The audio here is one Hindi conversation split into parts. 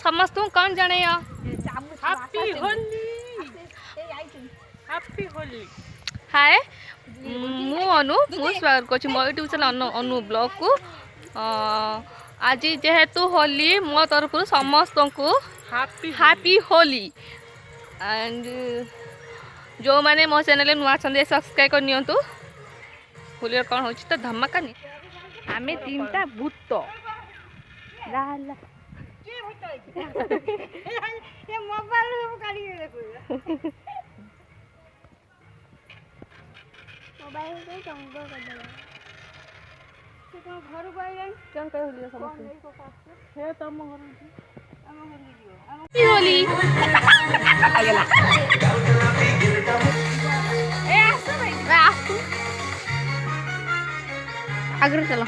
समस्त कौन जाने हैप्पी होली हैप्पी होली। हाय मु अनु मु स्वागत कर मो यूट्यूब चैनल अनु ब्लॉग को आज जेहेतु होली मो तरफ समस्त को हैप्पी होली एंड जो माने मो चैनल नुआ सब्सक्राइब कर नियंतु। होली कौन हो तो धमाका नहीं आमे तीनटा भूत लाला ये मोबाइल काढी देखो मोबाइल से संग कर दे तो घर को आई कौन कह होली समस्त हे तम घर हम होली दियो होली आ गेला ए आसो भाई आसो आगे चलो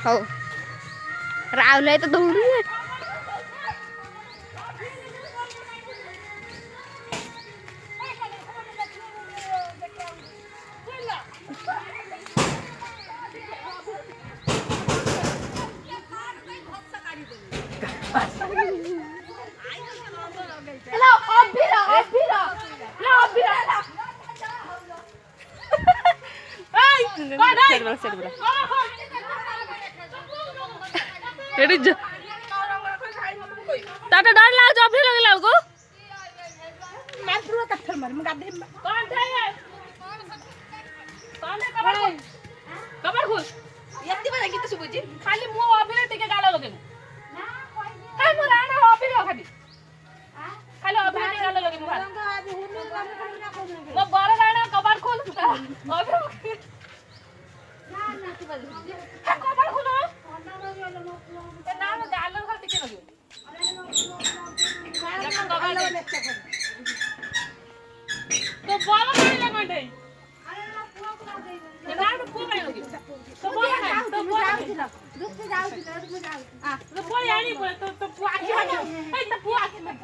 हो रावले तो दौड़ी है ताटा डर लाग जो भी लगे लाग को मैं पूरा कत्थर मार मैं गादे कौन था ये कौन है कबर खोल यत्ती बड़ा गीत सुबुजी खाली मु अभिले टिके गाला लगे ना कोई हाय मो राणा अभिले खाली खाली अभिले टिके गाला लगे मो बारा राणा कबर खोल अभिले ना ना तू बल कबर खोलो ना ना गाला खाली टिके लगे तो बोलो नहीं लगा दे अरे ना पुआ को ना दे ना पुआ नहीं लगी तो बोलो ना तो बोलो दुख से जाओ हां तो बोल यानी बोले तो पुआ की मत ए तो पुआ की मत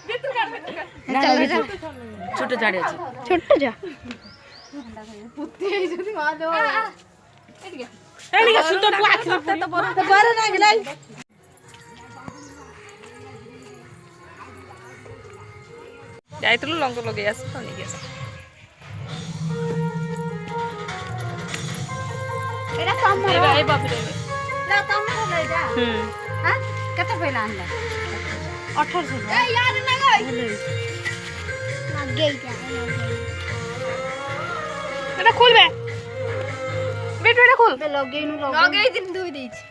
बितु कर छोटो जाड़े अछि छोटो जा पुत्ती जदी मा दो एडिका सुंदर पुआ की तो बरो ना गेलै जाइतलु लंग लगे आस तो नहीं गेस एडा कम ए भाई बाप रे ले तम ले जा हां कते पहिला आनला 1800 ए यार ना गई लगे क्या एडा खोल बे बेट बेटा खोल बे लगे नु लगे दिन दुई दै छी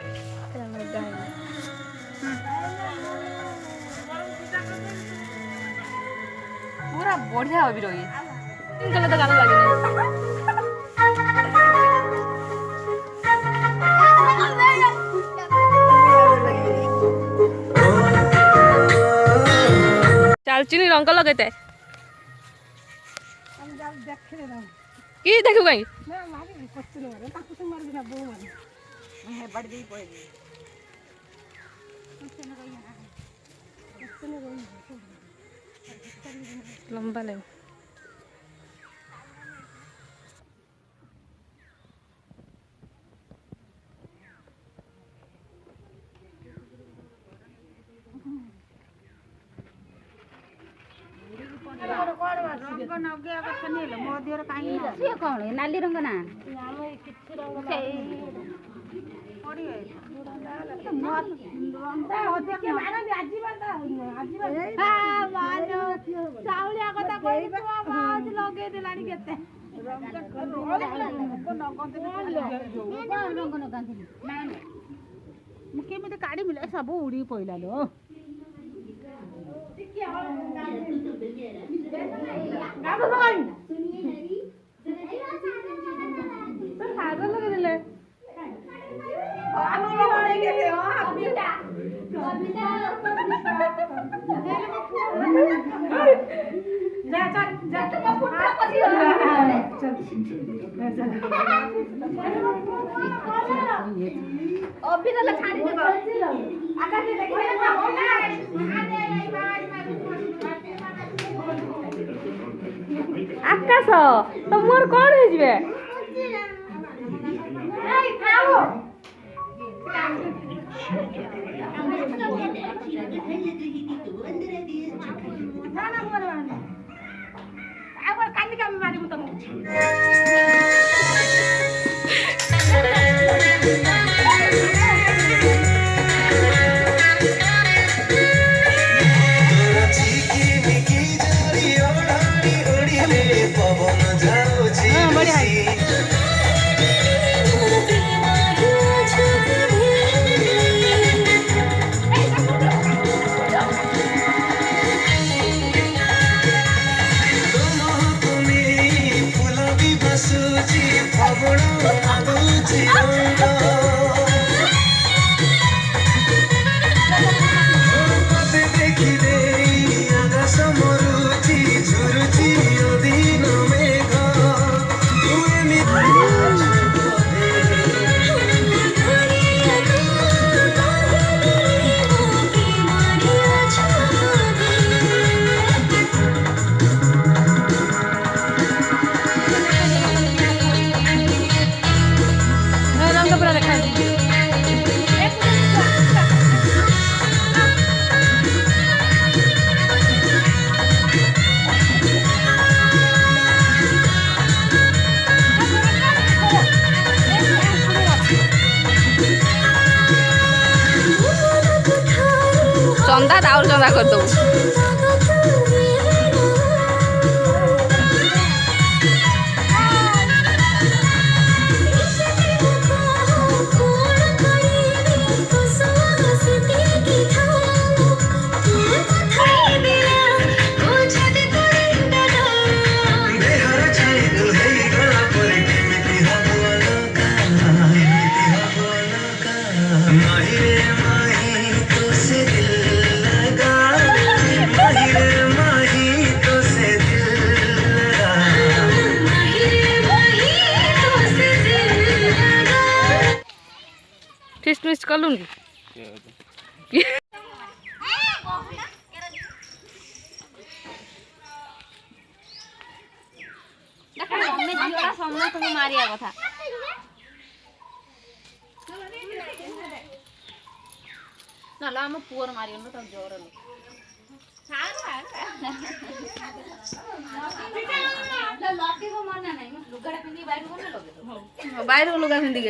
पूरा बढ़िया अभी रही इनके तो गाना लगे चालचिनी रंग लगते कि देखू कहीं लंबा ले नाली रंग ना चाउलिया कथा लगे दिलानी केते केमी काढ़ी मिले सब उड़ी पड़ा लो अभी तो छाड़ी देबो आका के देखो ଆକାଶ ତ ମୋର କଣ ହେଇଯିବେ चंदा राउर चंदा कर दो मिस कर लूंगी मारिया कथा ना आम पुअर मार जोर बाहर लुगा पिंधि